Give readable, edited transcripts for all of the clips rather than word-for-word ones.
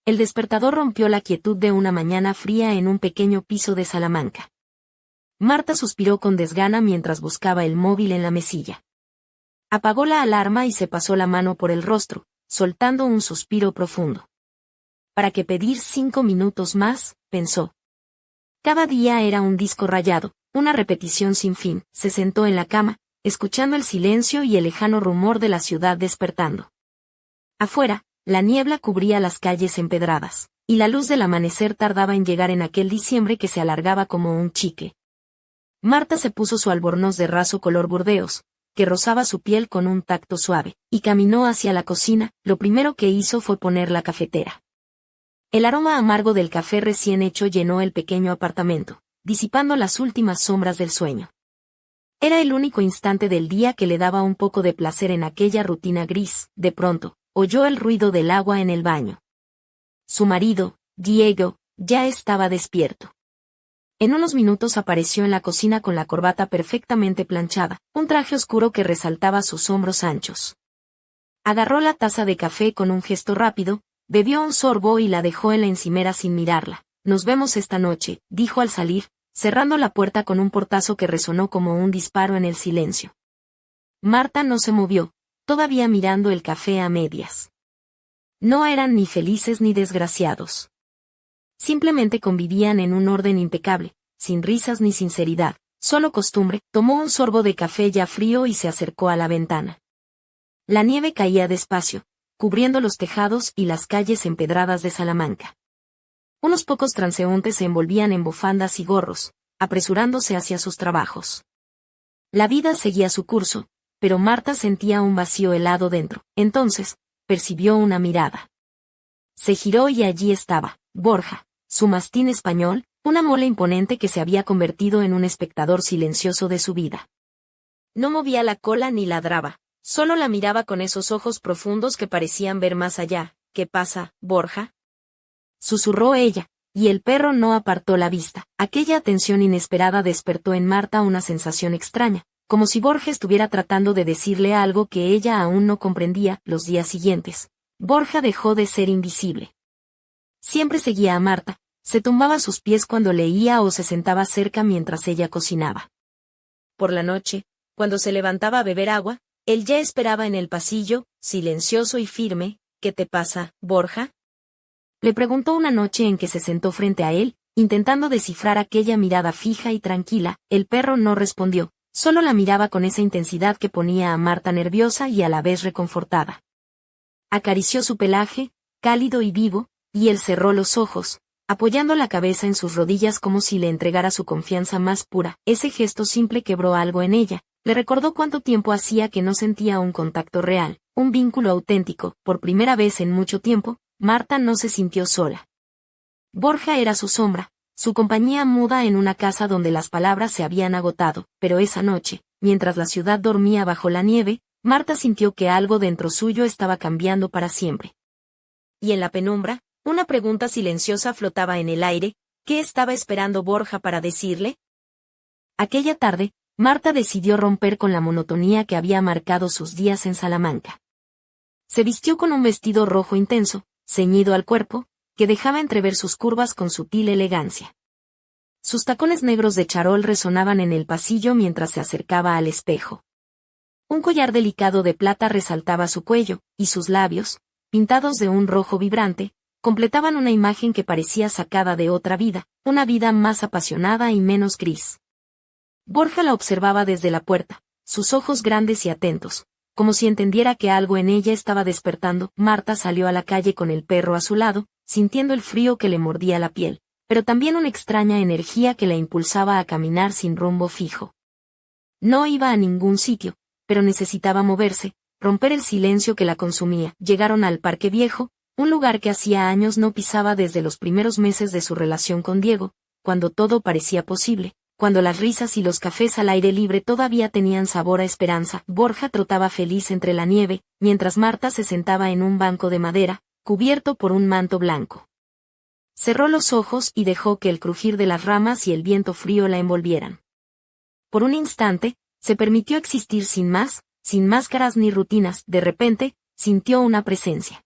El despertador rompió la quietud de una mañana fría en un pequeño piso de Salamanca. Marta suspiró con desgana mientras buscaba el móvil en la mesilla. Apagó la alarma y se pasó la mano por el rostro, soltando un suspiro profundo. ¿Para qué pedir 5 minutos más?, pensó. Cada día era un disco rayado, una repetición sin fin. Se sentó en la cama, escuchando el silencio y el lejano rumor de la ciudad despertando. Afuera, la niebla cubría las calles empedradas, y la luz del amanecer tardaba en llegar en aquel diciembre que se alargaba como un chicle. Marta se puso su albornoz de raso color burdeos, que rozaba su piel con un tacto suave, y caminó hacia la cocina. Lo primero que hizo fue poner la cafetera. El aroma amargo del café recién hecho llenó el pequeño apartamento, disipando las últimas sombras del sueño. Era el único instante del día que le daba un poco de placer en aquella rutina gris. De pronto, oyó el ruido del agua en el baño. Su marido, Diego, ya estaba despierto. En unos minutos apareció en la cocina con la corbata perfectamente planchada, un traje oscuro que resaltaba sus hombros anchos. Agarró la taza de café con un gesto rápido, bebió un sorbo y la dejó en la encimera sin mirarla. «Nos vemos esta noche», dijo al salir, cerrando la puerta con un portazo que resonó como un disparo en el silencio. Marta no se movió, todavía mirando el café a medias. No eran ni felices ni desgraciados. Simplemente convivían en un orden impecable, sin risas ni sinceridad, solo costumbre. Tomó un sorbo de café ya frío y se acercó a la ventana. La nieve caía despacio, cubriendo los tejados y las calles empedradas de Salamanca. Unos pocos transeúntes se envolvían en bufandas y gorros, apresurándose hacia sus trabajos. La vida seguía su curso, pero Marta sentía un vacío helado dentro. Entonces, percibió una mirada. Se giró y allí estaba, Borja, su mastín español, una mole imponente que se había convertido en un espectador silencioso de su vida. No movía la cola ni ladraba, solo la miraba con esos ojos profundos que parecían ver más allá. «¿Qué pasa, Borja?», susurró ella, y el perro no apartó la vista. Aquella atención inesperada despertó en Marta una sensación extraña, como si Borja estuviera tratando de decirle algo que ella aún no comprendía. Los días siguientes, Borja dejó de ser invisible. Siempre seguía a Marta, se tumbaba a sus pies cuando leía o se sentaba cerca mientras ella cocinaba. Por la noche, cuando se levantaba a beber agua, él ya esperaba en el pasillo, silencioso y firme. «¿Qué te pasa, Borja?», le preguntó una noche en que se sentó frente a él, intentando descifrar aquella mirada fija y tranquila. El perro no respondió, solo la miraba con esa intensidad que ponía a Marta nerviosa y a la vez reconfortada. Acarició su pelaje, cálido y vivo, y él cerró los ojos, apoyando la cabeza en sus rodillas como si le entregara su confianza más pura. Ese gesto simple quebró algo en ella, le recordó cuánto tiempo hacía que no sentía un contacto real, un vínculo auténtico. Por primera vez en mucho tiempo, Marta no se sintió sola. Borja era su sombra, su compañía muda en una casa donde las palabras se habían agotado. Pero esa noche, mientras la ciudad dormía bajo la nieve, Marta sintió que algo dentro suyo estaba cambiando para siempre. Y en la penumbra, una pregunta silenciosa flotaba en el aire. ¿Qué estaba esperando Borja para decirle? Aquella tarde, Marta decidió romper con la monotonía que había marcado sus días en Salamanca. Se vistió con un vestido rojo intenso, ceñido al cuerpo, que dejaba entrever sus curvas con sutil elegancia. Sus tacones negros de charol resonaban en el pasillo mientras se acercaba al espejo. Un collar delicado de plata resaltaba su cuello, y sus labios, pintados de un rojo vibrante, completaban una imagen que parecía sacada de otra vida, una vida más apasionada y menos gris. Borja la observaba desde la puerta, sus ojos grandes y atentos, como si entendiera que algo en ella estaba despertando. Marta salió a la calle con el perro a su lado, sintiendo el frío que le mordía la piel, pero también una extraña energía que la impulsaba a caminar sin rumbo fijo. No iba a ningún sitio, pero necesitaba moverse, romper el silencio que la consumía. Llegaron al Parque Viejo, un lugar que hacía años no pisaba desde los primeros meses de su relación con Diego, cuando todo parecía posible, cuando las risas y los cafés al aire libre todavía tenían sabor a esperanza. Borja trotaba feliz entre la nieve, mientras Marta se sentaba en un banco de madera, cubierto por un manto blanco. Cerró los ojos y dejó que el crujir de las ramas y el viento frío la envolvieran. Por un instante, se permitió existir sin más, sin máscaras ni rutinas. De repente, sintió una presencia.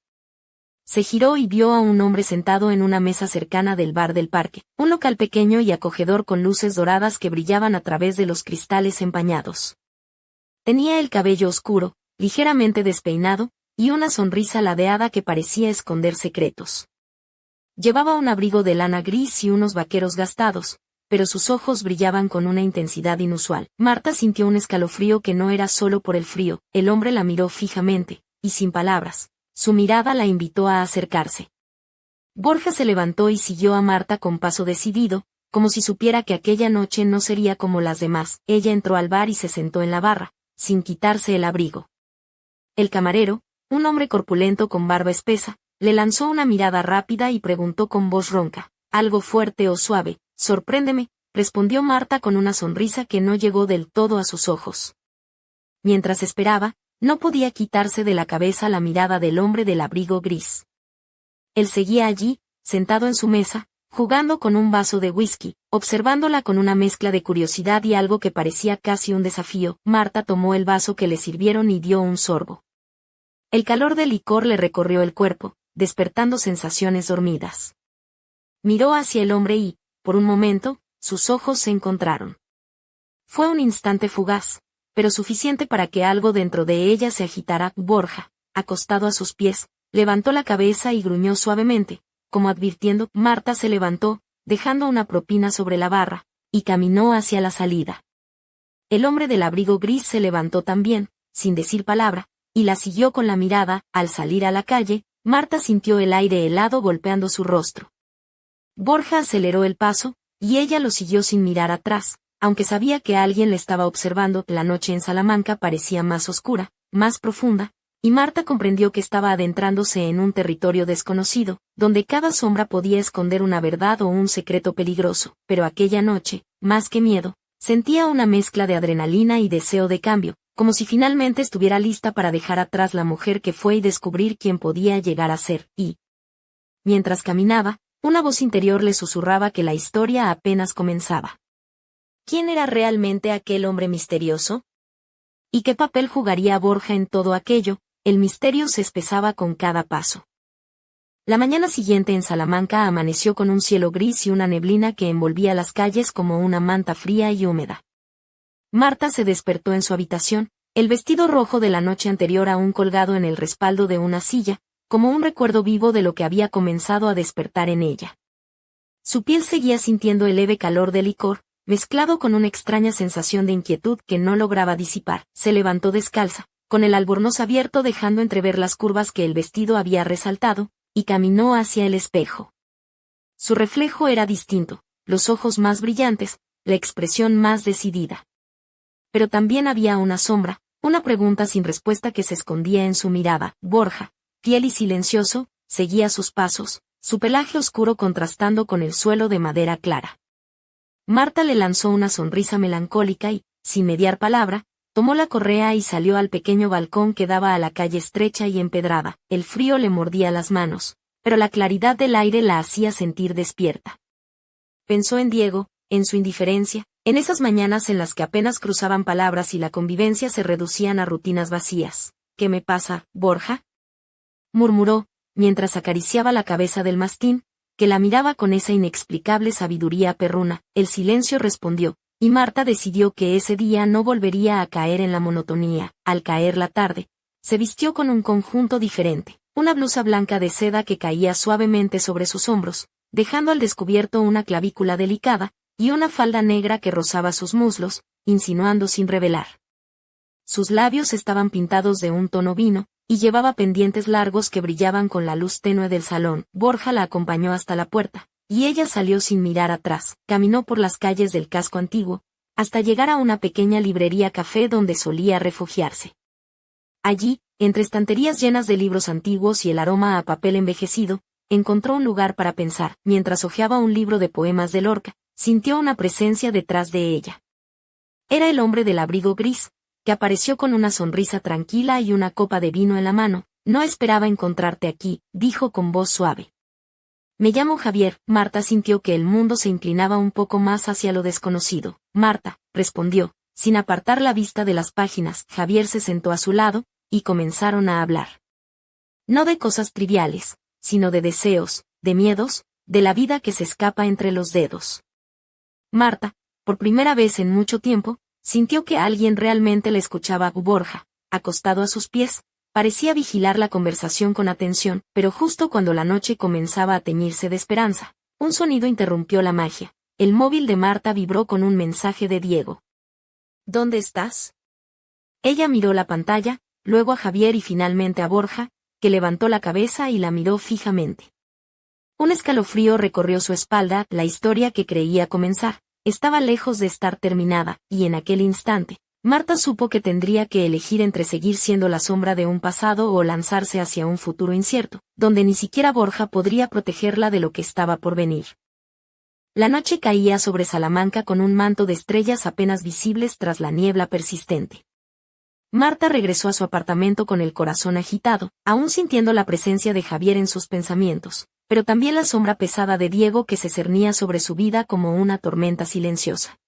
Se giró y vio a un hombre sentado en una mesa cercana del bar del parque, un local pequeño y acogedor con luces doradas que brillaban a través de los cristales empañados. Tenía el cabello oscuro, ligeramente despeinado, y una sonrisa ladeada que parecía esconder secretos. Llevaba un abrigo de lana gris y unos vaqueros gastados, pero sus ojos brillaban con una intensidad inusual. Marta sintió un escalofrío que no era solo por el frío. El hombre la miró fijamente, y sin palabras, su mirada la invitó a acercarse. Borja se levantó y siguió a Marta con paso decidido, como si supiera que aquella noche no sería como las demás. Ella entró al bar y se sentó en la barra, sin quitarse el abrigo. El camarero, un hombre corpulento con barba espesa, le lanzó una mirada rápida y preguntó con voz ronca, ¿algo fuerte o suave? Sorpréndeme, respondió Marta con una sonrisa que no llegó del todo a sus ojos. Mientras esperaba, no podía quitarse de la cabeza la mirada del hombre del abrigo gris. Él seguía allí, sentado en su mesa, jugando con un vaso de whisky, observándola con una mezcla de curiosidad y algo que parecía casi un desafío. Marta tomó el vaso que le sirvieron y dio un sorbo. El calor del licor le recorrió el cuerpo, despertando sensaciones dormidas. Miró hacia el hombre y, por un momento, sus ojos se encontraron. Fue un instante fugaz, pero suficiente para que algo dentro de ella se agitara. Borja, acostado a sus pies, levantó la cabeza y gruñó suavemente, como advirtiendo. Marta se levantó, dejando una propina sobre la barra, y caminó hacia la salida. El hombre del abrigo gris se levantó también, sin decir palabra, y la siguió con la mirada. Al salir a la calle, Marta sintió el aire helado golpeando su rostro. Borja aceleró el paso, y ella lo siguió sin mirar atrás, aunque sabía que alguien le estaba observando. La noche en Salamanca parecía más oscura, más profunda, y Marta comprendió que estaba adentrándose en un territorio desconocido, donde cada sombra podía esconder una verdad o un secreto peligroso. Pero aquella noche, más que miedo, sentía una mezcla de adrenalina y deseo de cambio, como si finalmente estuviera lista para dejar atrás la mujer que fue y descubrir quién podía llegar a ser. Y, mientras caminaba, una voz interior le susurraba que la historia apenas comenzaba. ¿Quién era realmente aquel hombre misterioso? ¿Y qué papel jugaría Borja en todo aquello? El misterio se espesaba con cada paso. La mañana siguiente en Salamanca amaneció con un cielo gris y una neblina que envolvía las calles como una manta fría y húmeda. Marta se despertó en su habitación, el vestido rojo de la noche anterior aún colgado en el respaldo de una silla, como un recuerdo vivo de lo que había comenzado a despertar en ella. Su piel seguía sintiendo el leve calor del licor, mezclado con una extraña sensación de inquietud que no lograba disipar. Se levantó descalza, con el albornoz abierto dejando entrever las curvas que el vestido había resaltado, y caminó hacia el espejo. Su reflejo era distinto, los ojos más brillantes, la expresión más decidida. Pero también había una sombra, una pregunta sin respuesta que se escondía en su mirada. Borja, fiel y silencioso, seguía sus pasos, su pelaje oscuro contrastando con el suelo de madera clara. Marta le lanzó una sonrisa melancólica y, sin mediar palabra, tomó la correa y salió al pequeño balcón que daba a la calle estrecha y empedrada. El frío le mordía las manos, pero la claridad del aire la hacía sentir despierta. Pensó en Diego, en su indiferencia, en esas mañanas en las que apenas cruzaban palabras y la convivencia se reducían a rutinas vacías. ¿Qué me pasa, Borja?, murmuró, mientras acariciaba la cabeza del mastín, que la miraba con esa inexplicable sabiduría perruna. El silencio respondió, y Marta decidió que ese día no volvería a caer en la monotonía. Al caer la tarde, se vistió con un conjunto diferente, una blusa blanca de seda que caía suavemente sobre sus hombros, dejando al descubierto una clavícula delicada, y una falda negra que rozaba sus muslos, insinuando sin revelar. Sus labios estaban pintados de un tono vino, y llevaba pendientes largos que brillaban con la luz tenue del salón. Borja la acompañó hasta la puerta, y ella salió sin mirar atrás. Caminó por las calles del casco antiguo, hasta llegar a una pequeña librería café donde solía refugiarse. Allí, entre estanterías llenas de libros antiguos y el aroma a papel envejecido, encontró un lugar para pensar. Mientras hojeaba un libro de poemas de Lorca, sintió una presencia detrás de ella. Era el hombre del abrigo gris, que apareció con una sonrisa tranquila y una copa de vino en la mano. No esperaba encontrarte aquí, dijo con voz suave. Me llamo Javier. Marta sintió que el mundo se inclinaba un poco más hacia lo desconocido. Marta, respondió, sin apartar la vista de las páginas. Javier se sentó a su lado, y comenzaron a hablar. No de cosas triviales, sino de deseos, de miedos, de la vida que se escapa entre los dedos. Marta, por primera vez en mucho tiempo, sintió que alguien realmente la escuchaba. Borja, acostado a sus pies, parecía vigilar la conversación con atención, pero justo cuando la noche comenzaba a teñirse de esperanza, un sonido interrumpió la magia. El móvil de Marta vibró con un mensaje de Diego. ¿Dónde estás? Ella miró la pantalla, luego a Javier y finalmente a Borja, que levantó la cabeza y la miró fijamente. Un escalofrío recorrió su espalda. La historia que creía comenzar estaba lejos de estar terminada, y en aquel instante, Marta supo que tendría que elegir entre seguir siendo la sombra de un pasado o lanzarse hacia un futuro incierto, donde ni siquiera Borja podría protegerla de lo que estaba por venir. La noche caía sobre Salamanca con un manto de estrellas apenas visibles tras la niebla persistente. Marta regresó a su apartamento con el corazón agitado, aún sintiendo la presencia de Javier en sus pensamientos, pero también la sombra pesada de Diego que se cernía sobre su vida como una tormenta silenciosa.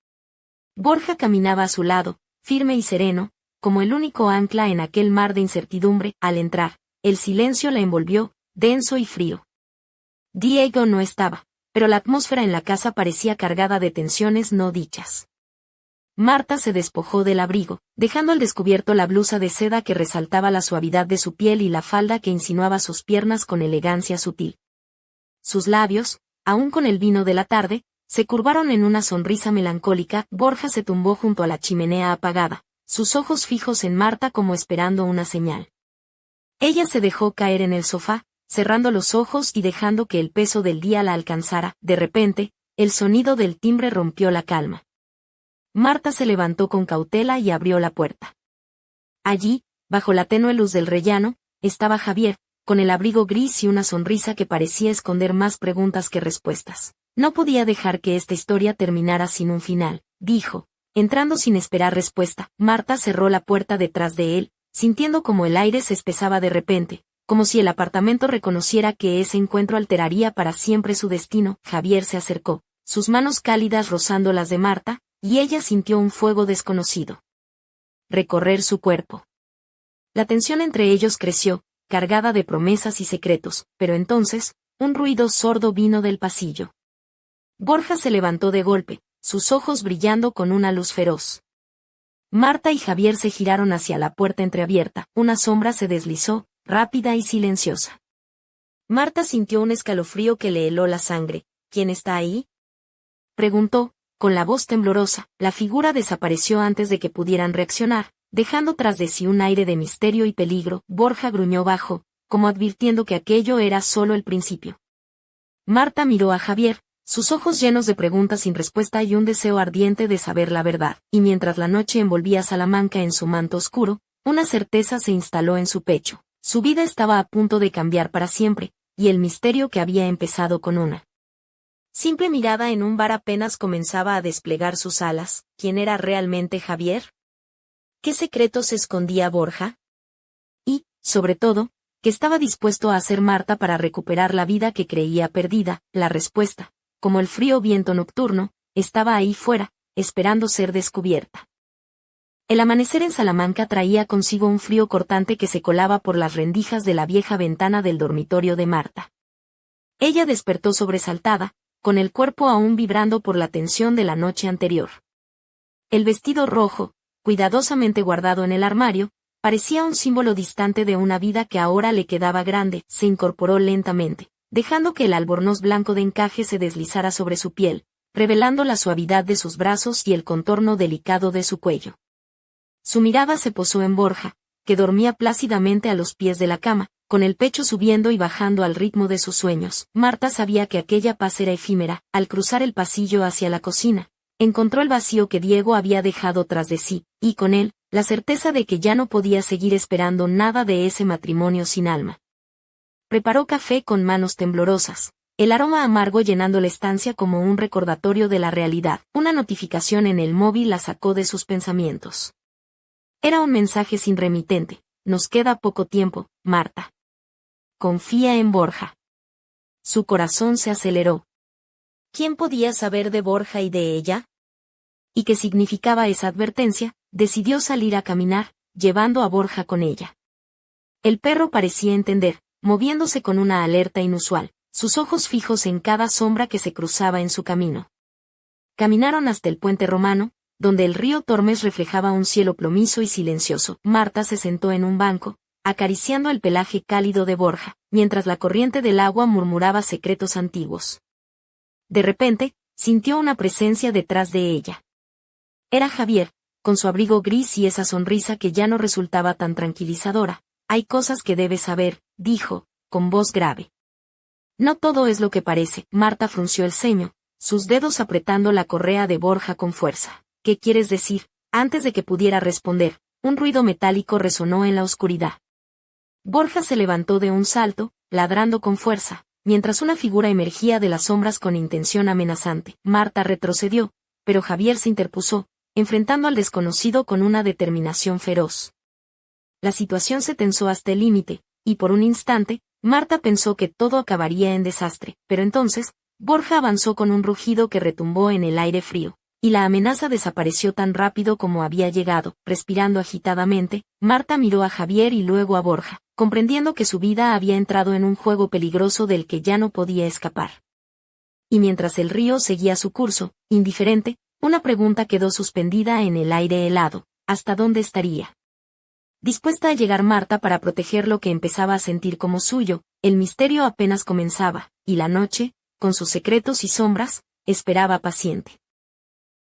Borja caminaba a su lado, firme y sereno, como el único ancla en aquel mar de incertidumbre. Al entrar, el silencio la envolvió, denso y frío. Diego no estaba, pero la atmósfera en la casa parecía cargada de tensiones no dichas. Marta se despojó del abrigo, dejando al descubierto la blusa de seda que resaltaba la suavidad de su piel y la falda que insinuaba sus piernas con elegancia sutil. Sus labios, aún con el vino de la tarde, se curvaron en una sonrisa melancólica. Borja se tumbó junto a la chimenea apagada, sus ojos fijos en Marta como esperando una señal. Ella se dejó caer en el sofá, cerrando los ojos y dejando que el peso del día la alcanzara. De repente, el sonido del timbre rompió la calma. Marta se levantó con cautela y abrió la puerta. Allí, bajo la tenue luz del rellano, estaba Javier, con el abrigo gris y una sonrisa que parecía esconder más preguntas que respuestas. No podía dejar que esta historia terminara sin un final, dijo, entrando sin esperar respuesta. Marta cerró la puerta detrás de él, sintiendo como el aire se espesaba de repente, como si el apartamento reconociera que ese encuentro alteraría para siempre su destino. Javier se acercó, sus manos cálidas rozando las de Marta, y ella sintió un fuego desconocido recorrer su cuerpo. La tensión entre ellos creció, cargada de promesas y secretos, pero entonces, un ruido sordo vino del pasillo. Borja se levantó de golpe, sus ojos brillando con una luz feroz. Marta y Javier se giraron hacia la puerta entreabierta. Una sombra se deslizó, rápida y silenciosa. Marta sintió un escalofrío que le heló la sangre. ¿Quién está ahí?, preguntó, con la voz temblorosa. La figura desapareció antes de que pudieran reaccionar, dejando tras de sí un aire de misterio y peligro. Borja gruñó bajo, como advirtiendo que aquello era solo el principio. Marta miró a Javier, sus ojos llenos de preguntas sin respuesta y un deseo ardiente de saber la verdad, y mientras la noche envolvía a Salamanca en su manto oscuro, una certeza se instaló en su pecho. Su vida estaba a punto de cambiar para siempre, y el misterio que había empezado con una simple mirada en un bar apenas comenzaba a desplegar sus alas. ¿Quién era realmente Javier? ¿Qué secretos escondía Borja? Y, sobre todo, ¿qué estaba dispuesto a hacer Marta para recuperar la vida que creía perdida? La respuesta, como el frío viento nocturno, estaba ahí fuera, esperando ser descubierta. El amanecer en Salamanca traía consigo un frío cortante que se colaba por las rendijas de la vieja ventana del dormitorio de Marta. Ella despertó sobresaltada, con el cuerpo aún vibrando por la tensión de la noche anterior. El vestido rojo, cuidadosamente guardado en el armario, parecía un símbolo distante de una vida que ahora le quedaba grande. Se incorporó lentamente, dejando que el albornoz blanco de encaje se deslizara sobre su piel, revelando la suavidad de sus brazos y el contorno delicado de su cuello. Su mirada se posó en Borja, que dormía plácidamente a los pies de la cama, con el pecho subiendo y bajando al ritmo de sus sueños. Marta sabía que aquella paz era efímera. Al cruzar el pasillo hacia la cocina, encontró el vacío que Diego había dejado tras de sí, y con él, la certeza de que ya no podía seguir esperando nada de ese matrimonio sin alma. Preparó café con manos temblorosas, el aroma amargo llenando la estancia como un recordatorio de la realidad. Una notificación en el móvil la sacó de sus pensamientos. Era un mensaje sin remitente. Nos queda poco tiempo, Marta. Confía en Borja. Su corazón se aceleró. ¿Quién podía saber de Borja y de ella? ¿Y qué significaba esa advertencia? Decidió salir a caminar, llevando a Borja con ella. El perro parecía entender, moviéndose con una alerta inusual, sus ojos fijos en cada sombra que se cruzaba en su camino. Caminaron hasta el puente romano, donde el río Tormes reflejaba un cielo plomizo y silencioso. Marta se sentó en un banco, acariciando el pelaje cálido de Borja, mientras la corriente del agua murmuraba secretos antiguos. De repente, sintió una presencia detrás de ella. Era Javier, con su abrigo gris y esa sonrisa que ya no resultaba tan tranquilizadora. Hay cosas que debes saber, dijo, con voz grave. No todo es lo que parece. Marta frunció el ceño, sus dedos apretando la correa de Borja con fuerza. ¿Qué quieres decir? Antes de que pudiera responder, un ruido metálico resonó en la oscuridad. Borja se levantó de un salto, ladrando con fuerza, mientras una figura emergía de las sombras con intención amenazante. Marta retrocedió, pero Javier se interpuso, enfrentando al desconocido con una determinación feroz. La situación se tensó hasta el límite, y por un instante, Marta pensó que todo acabaría en desastre, pero entonces, Borja avanzó con un rugido que retumbó en el aire frío, y la amenaza desapareció tan rápido como había llegado. Respirando agitadamente, Marta miró a Javier y luego a Borja, comprendiendo que su vida había entrado en un juego peligroso del que ya no podía escapar. Y mientras el río seguía su curso, indiferente, una pregunta quedó suspendida en el aire helado: ¿hasta dónde estaría dispuesta a llegar Marta para proteger lo que empezaba a sentir como suyo? El misterio apenas comenzaba, y la noche, con sus secretos y sombras, esperaba paciente.